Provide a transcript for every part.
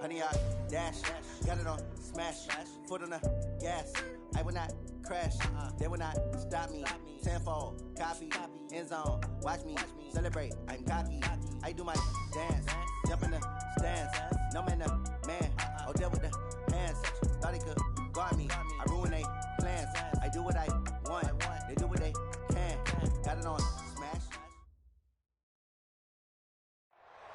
Honey, I dash, got it on smash, foot on the gas. I will not crash, they will not stop me. Tenfold, copy, end zone, watch me celebrate. I'm cocky, I do my dance, jump in the stands. No man, man, oh, there with the hands. Thought he could guard me, I ruin they plans. I do what I want, they do what they can. Got it on smash.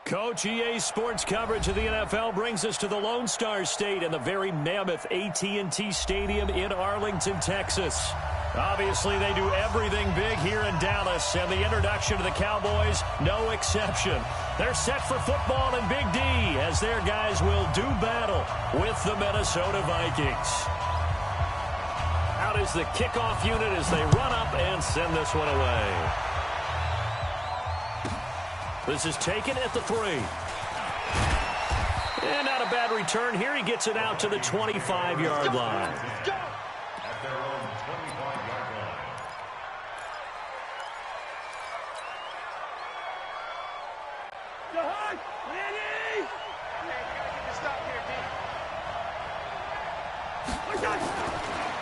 Coach, EA Sports coverage of the NFL brings us to the Lone Star State and the very mammoth AT&T Stadium in Arlington, Texas. Obviously, they do everything big here in Dallas, and the introduction to the Cowboys, no exception. They're set for football in Big D as their guys will do battle with the Minnesota Vikings. Out is the kickoff unit as they run up and send this one away. This is taken at the 3. And not a bad return here. He gets it out to the 25-yard line. At their own 25-yard line.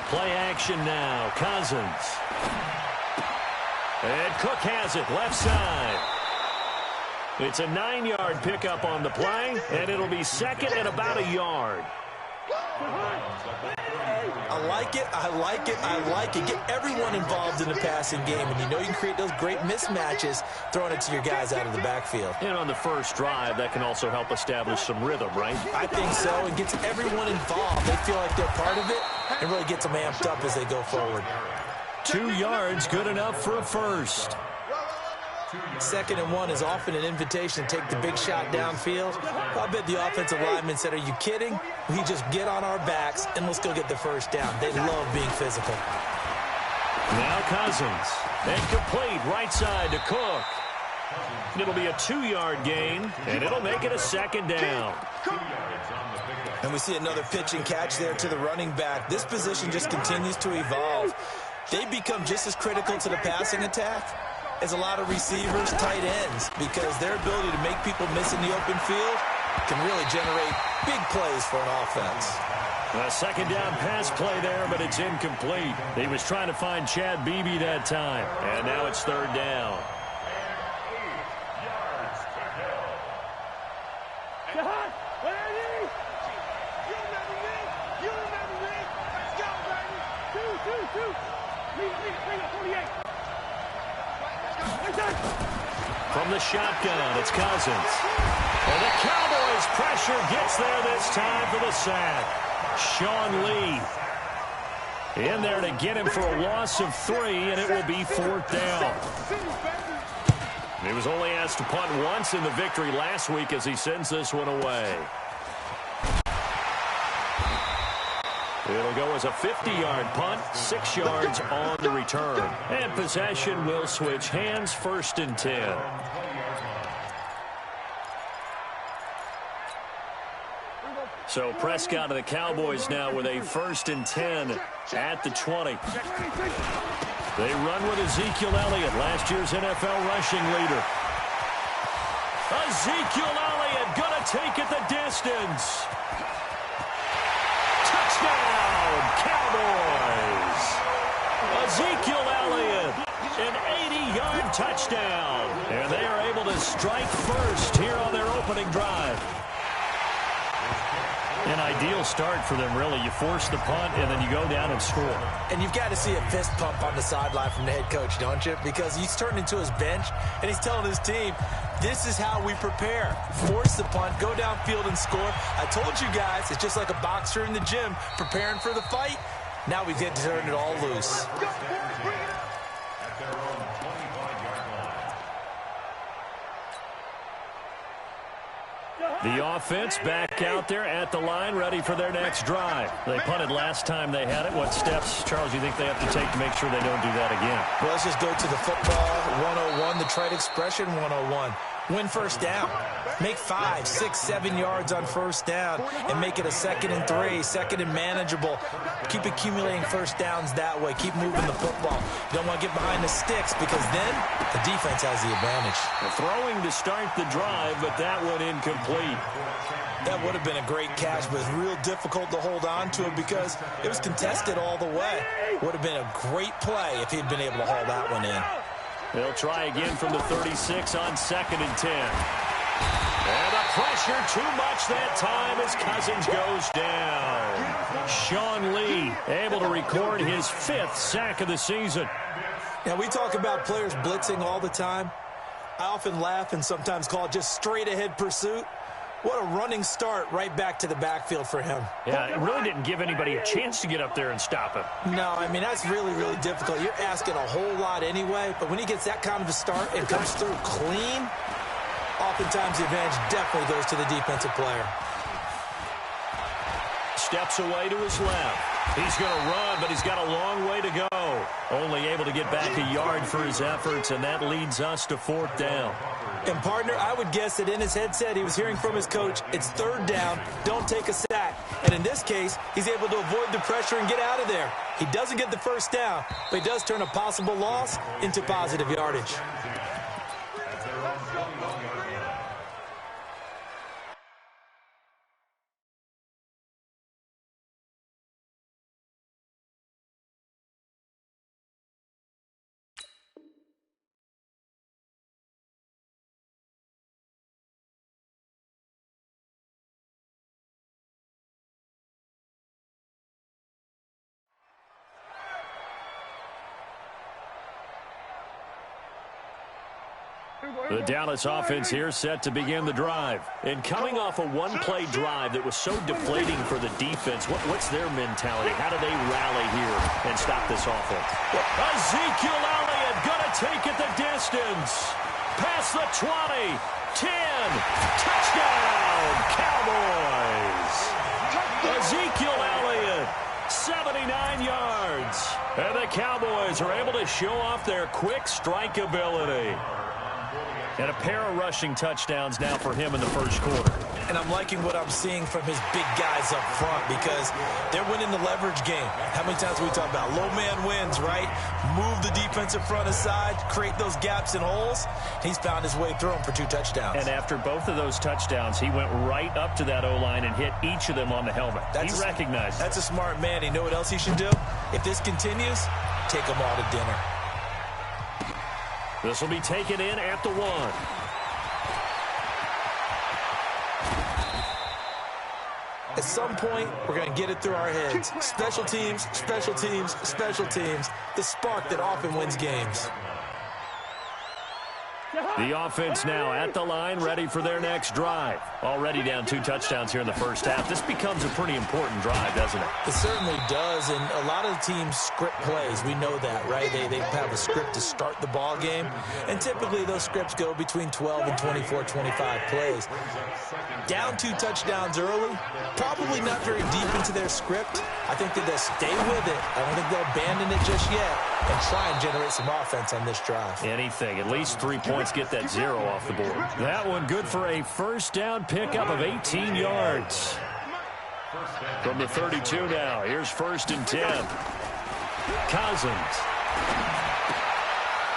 Play action now. Cousins. And Cook has it left side. It's a 9-yard pickup on the play, and it'll be second and about a yard. I like it, I like it, I like it. Get everyone involved in the passing game, and you know you can create those great mismatches throwing it to your guys out of the backfield. And on the first drive, that can also help establish some rhythm, right? I think so. It gets everyone involved. They feel like they're part of it and really gets them amped up as they go forward. 2 yards, good enough for a first. 2nd and 1 is often an invitation to take the big shot downfield. I bet the offensive lineman said, are you kidding? We just get on our backs and let's go get the first down. They love being physical. Now Cousins. Incomplete, right side to Cook. It'll be a 2-yard gain, and it'll make it a 2nd down. And we see another pitch and catch there to the running back. This position just continues to evolve. They become just as critical to the passing attack as a lot of receivers, tight ends, because their ability to make people miss in the open field can really generate big plays for an offense. A 2nd down pass play there, but it's incomplete. He was trying to find Chad Beebe that time, and now it's 3rd down. From the shotgun, it's Cousins. And the Cowboys' pressure gets there this time for the sack. Sean Lee in there to get him for a loss of 3, and it will be 4th down. He was only asked to punt once in the victory last week as he sends this one away. It'll go as a 50-yard punt, 6 yards on the return. And possession will switch hands, 1st and 10. So Prescott of the Cowboys now with a 1st and 10 at the 20. They run with Ezekiel Elliott, last year's NFL rushing leader. Ezekiel Elliott going to take it the distance. Touchdown, Cowboys! Ezekiel Elliott, an 80-yard touchdown. And they are able to strike first here on their opening drive. An ideal start for them, really. You force the punt, and then you go down and score. And you've got to see a fist pump on the sideline from the head coach, don't you? Because he's turned into his bench, and he's telling his team, this is how we prepare. Force the punt, go downfield and score. I told you guys, it's just like a boxer in the gym preparing for the fight. Now we get to turn it all loose. The offense back out there at the line, ready for their next drive. They punted last time they had it. What steps, Charles, do you think they have to take to make sure they don't do that again? Well, let's just go to the football 101, the trite expression 101. Win first down. Make 5, 6, 7 yards on first down and make it a 2nd and 3, 2nd and manageable. Keep accumulating first downs that way. Keep moving the football. You don't want to get behind the sticks because then the defense has the advantage. Throwing to start the drive, but that one incomplete. That would have been a great catch, but real difficult to hold on to it because it was contested all the way. Would have been a great play if he'd been able to haul that one in. They'll try again from the 36 on 2nd and 10. And the pressure too much that time as Cousins goes down. Sean Lee able to record his 5th sack of the season. Now, we talk about players blitzing all the time. I often laugh and sometimes call it just straight-ahead pursuit. What a running start right back to the backfield for him. Yeah, it really didn't give anybody a chance to get up there and stop him. No, I mean, that's really, really difficult. You're asking a whole lot anyway, but when he gets that kind of a start and comes through clean, oftentimes the advantage definitely goes to the defensive player. Steps away to his left. He's going to run, but he's got a long way to go. Only able to get back a yard for his efforts, and that leads us to 4th down. And, partner, I would guess that in his headset he was hearing from his coach, it's 3rd down, don't take a sack. And in this case, he's able to avoid the pressure and get out of there. He doesn't get the 1st down, but he does turn a possible loss into positive yardage. The Dallas offense here set to begin the drive. And coming off a one-play drive that was so deflating for the defense, what's their mentality? How do they rally here and stop this offense? Ezekiel Elliott going to take it the distance. Past the 20, 10, touchdown, Cowboys. Ezekiel Elliott, 79 yards. And the Cowboys are able to show off their quick strike ability. And a pair of rushing touchdowns now for him in the first quarter. And I'm liking what I'm seeing from his big guys up front because they're winning the leverage game. How many times we talk about low man wins, right? Move the defensive front aside, create those gaps and holes. He's found his way through them for 2 touchdowns. And after both of those touchdowns, he went right up to that O-line and hit each of them on the helmet. He recognized it. That's a smart man. You know what else he should do? If this continues, take them all to dinner. This will be taken in at the 1. At some point, we're going to get it through our heads. Special teams, special teams, special teams. The spark that often wins games. The offense now at the line, ready for their next drive. Already down 2 touchdowns here in the first half. This becomes a pretty important drive, doesn't it? It certainly does, and a lot of the teams script plays. We know that, right? They have a script to start the ball game, and typically those scripts go between 12 and 24, 25 plays. Down 2 touchdowns early, probably not very deep into their script. I think that they'll stay with it. I don't think they'll abandon it just yet and try and generate some offense on this drive. Anything. At least 3 points, get that 0 off the board. That one good for a first down pickup of 18 yards. From the 32 now, here's 1st and 10. Cousins.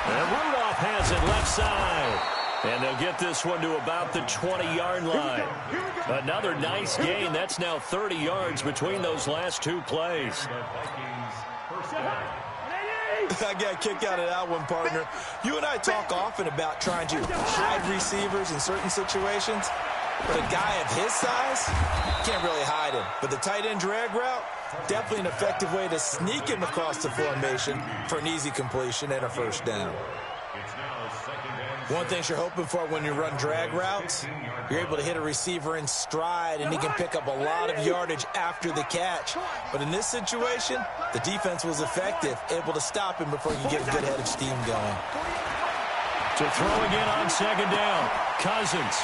And Rudolph has it left side. And they'll get this one to about the 20-yard line. Another nice gain. That's now 30 yards between those last 2 plays. I got a kick out of that one, partner. You and I talk often about trying to hide receivers in certain situations. But a guy of his size, can't really hide him. But the tight end drag route, definitely an effective way to sneak him across the formation for an easy completion and a first down. One thing you're hoping for when you run drag routes, you're able to hit a receiver in stride, and he can pick up a lot of yardage after the catch. But in this situation, the defense was effective, able to stop him before you get a good head of steam going. To throw again on 2nd down, Cousins.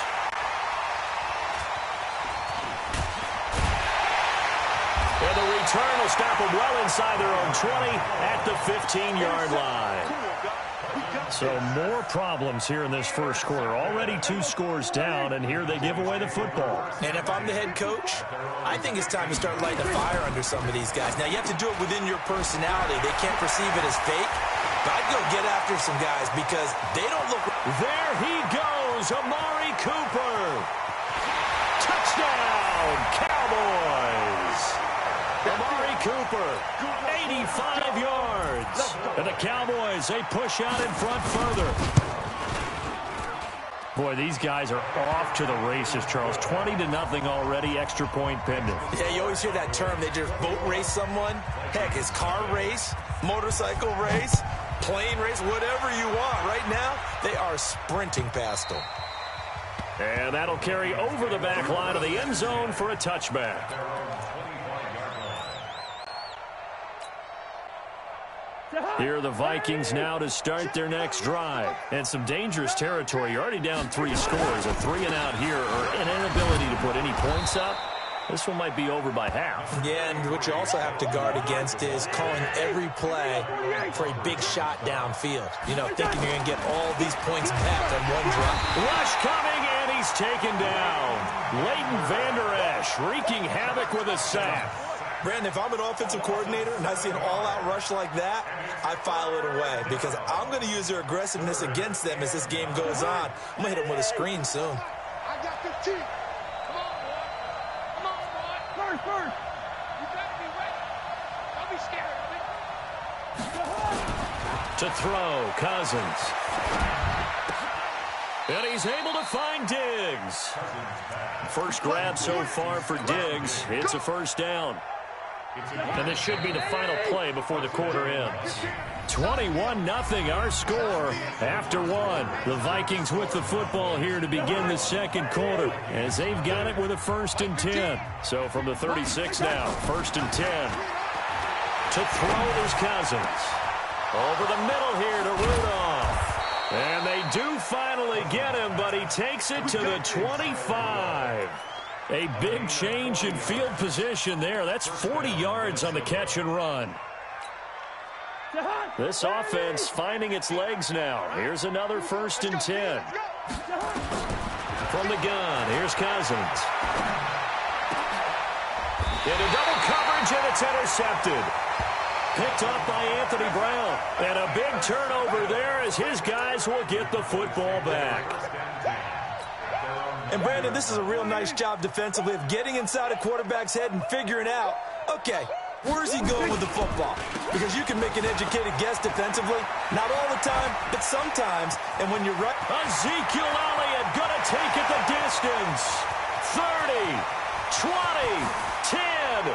And the return will stop them well inside their own 20 at the 15-yard line. So more problems here in this first quarter. Already 2 scores down, and here they give away the football. And if I'm the head coach, I think it's time to start lighting a fire under some of these guys. Now, you have to do it within your personality. They can't perceive it as fake. But I'd go get after some guys because they don't look... There he goes, Amari Cooper. Touchdown! Cooper, 85 yards. And the Cowboys, they push out in front further. Boy, these guys are off to the races, Charles. 20-0 already, extra point pending. Yeah, you always hear that term. They just boat race someone. Heck, it's car race, motorcycle race, plane race, whatever you want. Right now, they are sprinting past them. And that'll carry over the back line of the end zone for a touchback. Here are the Vikings now to start their next drive. And some dangerous territory. You're already down 3 scores. A 3-and-out here or an inability to put any points up. This one might be over by half. Yeah, and what you also have to guard against is calling every play for a big shot downfield. You know, thinking you're going to get all these points back on one drop. Rush coming, and he's taken down. Leighton Vander Esch wreaking havoc with a sack. Brandon, if I'm an offensive coordinator and I see an all-out rush like that, I file it away because I'm going to use their aggressiveness against them as this game goes on. I'm going to hit them with a screen soon. I got 15. Come on, boy. Come on, boy. First. You better be ready. Don't be scared of me. To throw, Cousins. And he's able to find Diggs. First grab so far for Diggs. It's a first down. And this should be the final play before the quarter ends. 21-0 our score after one. The Vikings with the football here to begin the second quarter as they've got it with a 1st and 10. So from the 36 now, 1st and 10. To throw is Cousins. Over the middle here to Rudolph. And they do finally get him, but he takes it to the 25. A big change in field position there. That's 40 yards on the catch and run. This offense finding its legs now. Here's another 1st and 10. From the gun, here's Cousins. Into double coverage, and it's intercepted. Picked up by Anthony Brown. And a big turnover there as his guys will get the football back. And, Brandon, this is a real nice job defensively of getting inside a quarterback's head and figuring out, okay, where's he going with the football? Because you can make an educated guess defensively. Not all the time, but sometimes. And when you're right. Ezekiel Elliott going to take it the distance. 30, 20, 10.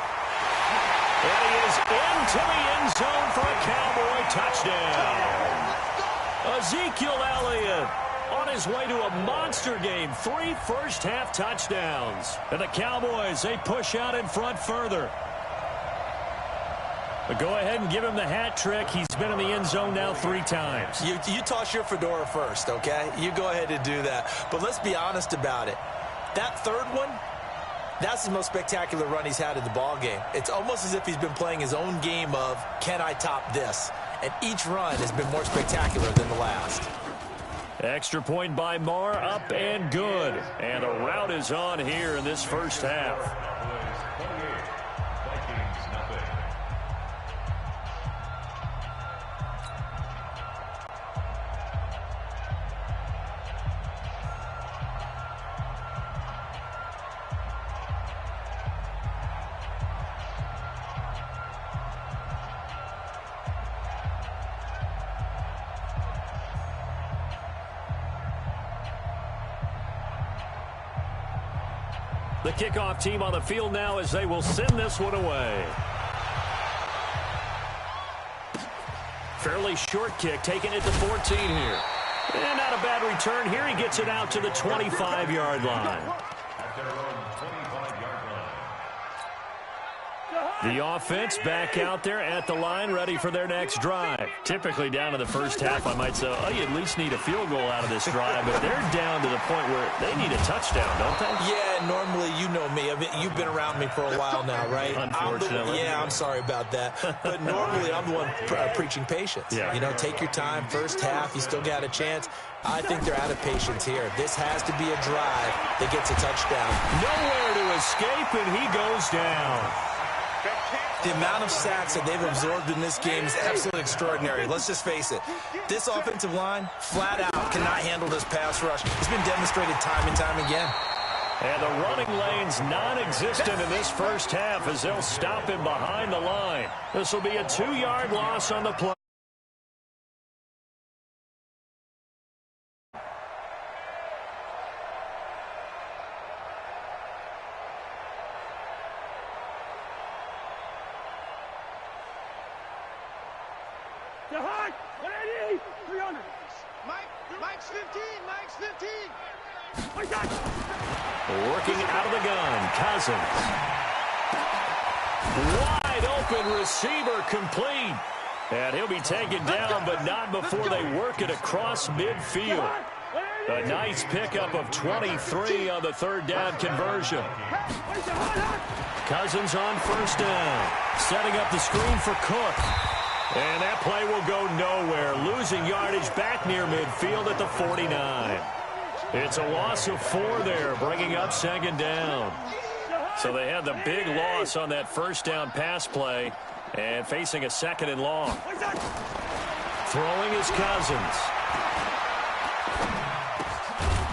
And he is into the end zone for a Cowboy touchdown. Ezekiel Elliott on his way to a monster game. 3 first-half touchdowns. And the Cowboys, they push out in front further. But go ahead and give him the hat trick. He's been in the end zone now 3 times. You toss your fedora first, okay? You go ahead and do that. But let's be honest about it. That third one, that's the most spectacular run he's had in the ballgame. It's almost as if he's been playing his own game of, can I top this? And each run has been more spectacular than the last. Extra point by Marr, up and good. And a rout is on here in this first half. The kickoff team on the field now as they will send this one away. Fairly short kick, taking it to 14 here. And not a bad return here. He gets it out to the 25-yard line. At their own 25-yard line. The offense back out there at the line, ready for their next drive. Typically down to the first half, I might say, oh, you at least need a field goal out of this drive. But they're down to the point where they need a touchdown, don't they? Yeah, normally, you know me. You've been around me for a while now, right? Unfortunately. I'm sorry about that. But normally, I'm the one preaching patience. Yeah. You know, take your time. First half, you still got a chance. I think they're out of patience here. This has to be a drive that gets a touchdown. Nowhere to escape, and he goes down. The amount of sacks that they've absorbed in this game is absolutely extraordinary. Let's just face it. This offensive line, flat out, cannot handle this pass rush. It's been demonstrated time and time again. And the running lane's non-existent in this first half as they'll stop him behind the line. This will be a 2-yard loss on the play. Mike's 15. Mike's 15. Working out of the gun, Cousins. Wide open receiver complete. And he'll be taken down, but not before they work it across midfield. A nice pickup of 23 on the third down conversion. Cousins on first down. Setting up the screen for Cook. And that play will go nowhere. Losing yardage back near midfield at the 49. It's a loss of 4 there, bringing up second down. So they had the big loss on that first down pass play and facing a second and long. Throwing is Cousins.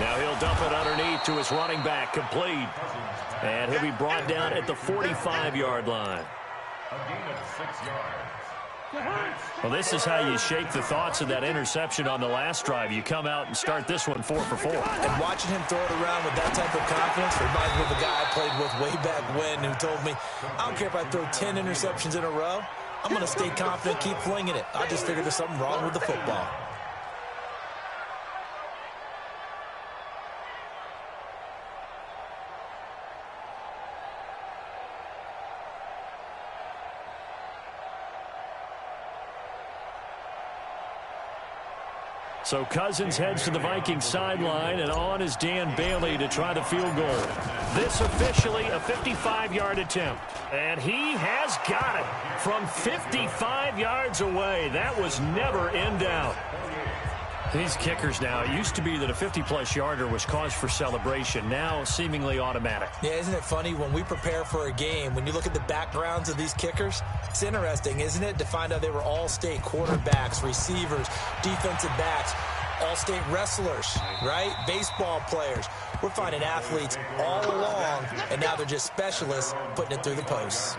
Now he'll dump it underneath to his running back, complete. And he'll be brought down at the 45-yard line. A gain of 6 yards. Well, this is how you shape the thoughts of that interception on the last drive. You come out and start this one 4 for 4. And watching him throw it around with that type of confidence reminds me of a guy I played with way back when who told me, I don't care if I throw 10 interceptions in a row. I'm going to stay confident, keep flinging it. I just figured there's something wrong with the football. So Cousins heads to the Vikings sideline, and on is Dan Bailey to try the field goal. This officially a 55-yard attempt. And he has got it from 55 yards away. That was never in doubt. These kickers now, it used to be that a 50-plus yarder was cause for celebration. Now seemingly automatic. Yeah, isn't it funny when we prepare for a game, when you look at the backgrounds of these kickers, it's interesting, isn't it, to find out they were all-state quarterbacks, receivers, defensive backs, all-state wrestlers, right? Baseball players. We're finding athletes all along, and now they're just specialists putting it through the posts.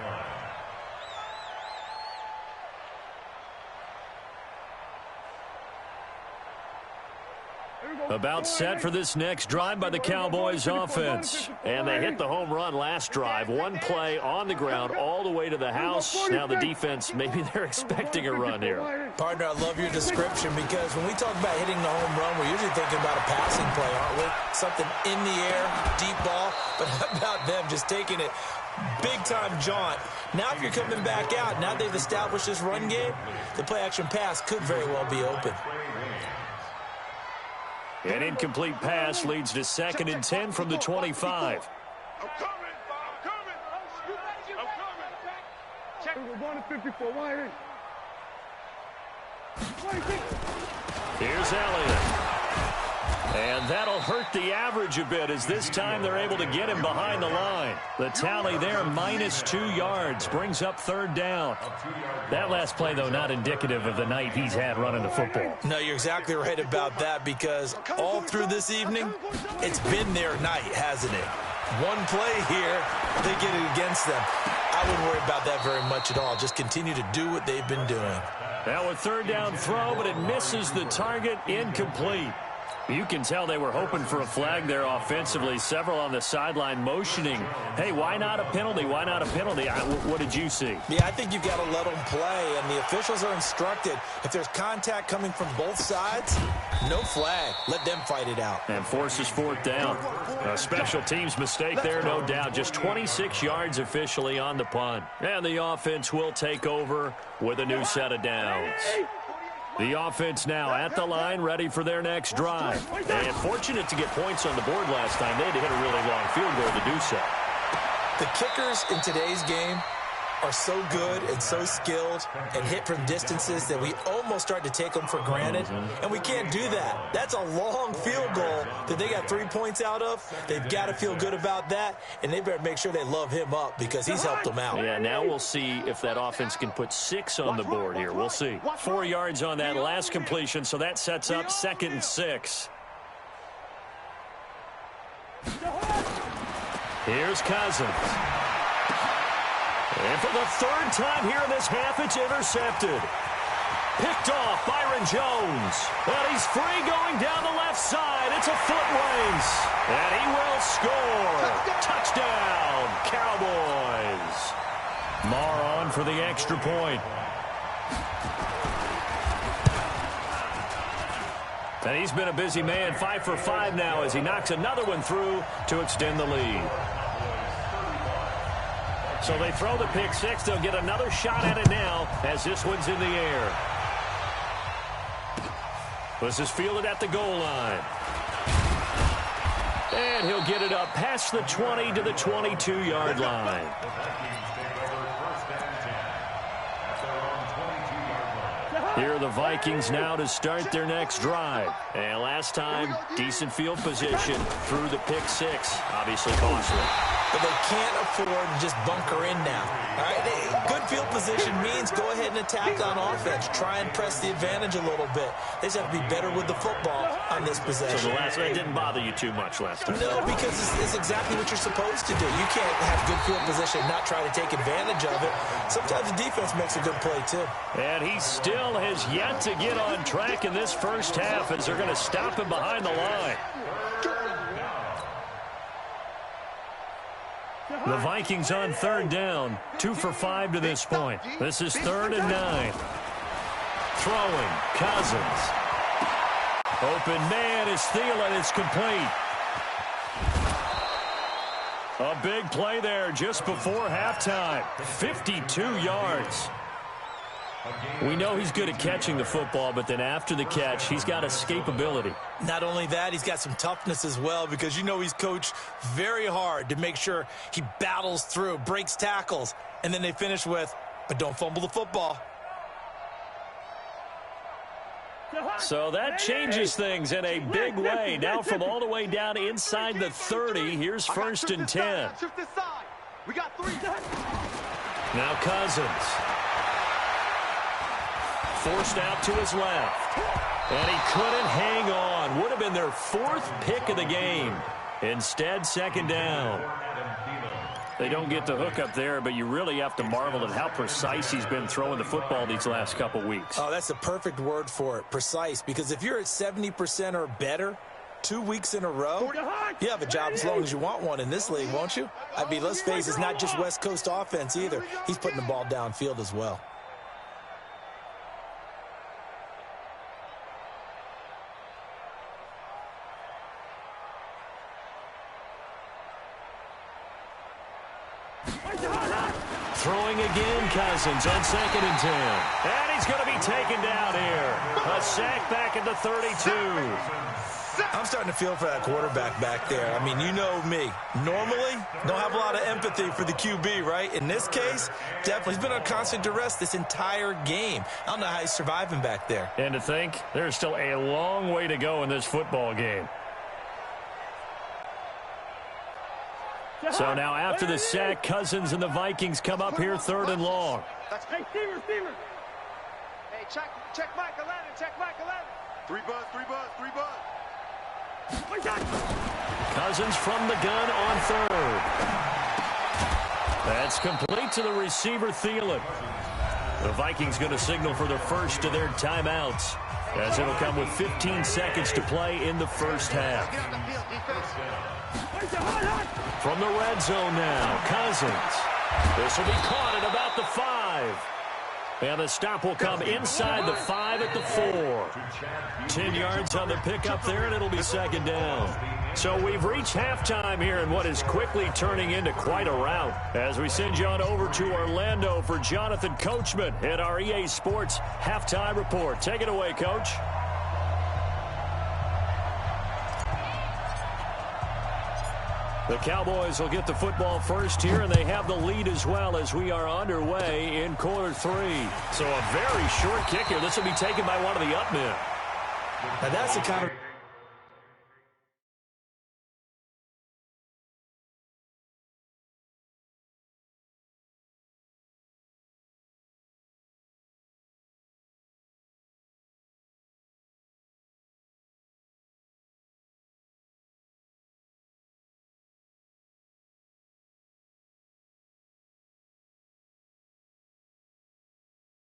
About set for this next drive by the Cowboys offense. And they hit the home run last drive. One play on the ground all the way to the house. Now the defense, maybe they're expecting a run here. Partner, I love your description because when we talk about hitting the home run, we're usually thinking about a passing play, aren't we? Something in the air, deep ball. But how about them just taking it big-time jaunt? Now if you're coming back out, now they've established this run game, the play-action pass could very well be open. An incomplete pass leads to 2nd and 10 from the 25. I'm coming. Check. We're going to 54. Why? Here's Elliott. And that'll hurt the average a bit as this time they're able to get him behind the line. The tally there, minus 2 yards, brings up 3rd down. That last play, though, not indicative of the night he's had running the football. No, you're exactly right about that because all through this evening, it's been their night, hasn't it? One play here, they get it against them. I wouldn't worry about that very much at all. Just continue to do what they've been doing. Now a 3rd down throw, but it misses the target, incomplete. You can tell they were hoping for a flag there offensively. Several on the sideline motioning, hey, why not a penalty? Why not a penalty? What did you see? Yeah, I think you've got to let them play, and the officials are instructed. If there's contact coming from both sides, no flag. Let them fight it out. And forces 4th down. A special teams mistake there, no doubt. Just 26 yards officially on the punt. And the offense will take over with a new set of downs. The offense now at the line, ready for their next drive. And fortunate to get points on the board last time. They had to hit a really long field goal to do so. The kickers in today's game are so good and so skilled and hit from distances that we almost start to take them for granted. And we can't do that. That's a long field goal that they got 3 points out of. They've got to feel good about that, and they better make sure they love him up because he's helped them out. Yeah, now we'll see if that offense can put 6 on the board here. We'll see. 4 yards on that last completion, so that sets up 2nd and 6. Here's Cousins. And for the third time here in this half, it's intercepted. Picked off Byron Jones. And he's free going down the left side. It's a foot race. And he will score. Touchdown, Cowboys. Marr on for the extra point. And he's been a busy man, 5 for 5 now as he knocks another one through to extend the lead. So they throw the pick six. They'll get another shot at it now as this one's in the air. This is fielded at the goal line. And he'll get it up past the 20 to the 22-yard line. Here are the Vikings now to start their next drive. And last time, decent field position through the pick six. Obviously costly. But they can't afford to just bunker in now. All right, good field position means go ahead and attack on offense. Try and press the advantage a little bit. They just have to be better with the football on this possession. So the last one didn't bother you too much last time? No, because it's exactly what you're supposed to do. You can't have good field position and not try to take advantage of it. Sometimes the defense makes a good play, too. And he still has yet to get on track in this first half as they're going to stop him behind the line. The Vikings on third down, 2 for 5 to this point. This is 3rd and 9. Throwing, Cousins. Open man is Thielen. It's complete. A big play there just before halftime. 52 yards. We know he's good at catching the football, but then after the catch, he's got escapability. Not only that, he's got some toughness as well because you know he's coached very hard to make sure he battles through, breaks tackles, and then they finish with, but don't fumble the football. So that changes things in a big way. Now from all the way down inside the 30, here's 1st and 10. We got 3. Now Cousins. Forced out to his left. And he couldn't hang on. Would have been their 4th pick of the game. Instead, 2nd down. They don't get the hook up there, but you really have to marvel at how precise he's been throwing the football these last couple weeks. Oh, that's the perfect word for it, precise. Because if you're at 70% or better 2 weeks in a row, you have a job as long as you want one in this league, won't you? I mean, let's face it, it's not just West Coast offense either. He's putting the ball downfield as well. Throwing again, Cousins on 2nd and 10. And he's going to be taken down here. A sack back at the 32. I'm starting to feel for that quarterback back there. I mean, you know me. Normally, don't have a lot of empathy for the QB, right? In this case, definitely. He's been on constant duress this entire game. I don't know how he's surviving back there. And to think, there's still a long way to go in this football game. So now after the sack, Cousins and the Vikings come up here 3rd and long. Hey, Stever. Hey, check Mike 11, check Mike 11. 3 buzz. Cousins from the gun on 3rd. That's complete to the receiver, Thielen. The Vikings going to signal for the first of their timeouts, as it'll come with 15 seconds to play in the first half. From the red zone now, Cousins. This will be caught at about the 5. And the stop will come inside the 5 at the 4. 10 yards on the pickup there, and it'll be 2nd down. So we've reached halftime here in what is quickly turning into quite a rout. As we send you on over to Orlando for Jonathan Coachman at our EA Sports Halftime Report. Take it away, Coach. The Cowboys will get the football first here, and they have the lead as well as we are underway in quarter 3. So a very short kick here. This will be taken by one of the up men. Now that's the kind of